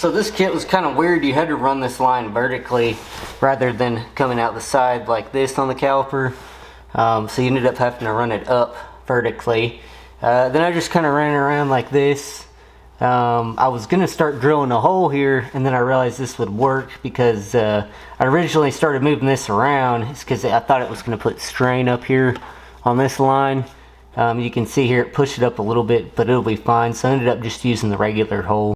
So this kit was kind of weird. You had to run this line vertically rather than coming out the side like this on the caliper. So you ended up having to run it up vertically. Then I just kind of ran around like this. I was going to start drilling a hole here, and then I realized this would work because I originally started moving this around. It's because I thought it was going to put strain up here on this line. You can see here it pushed it up a little bit, but it'll be fine. So I ended up just using the regular hole.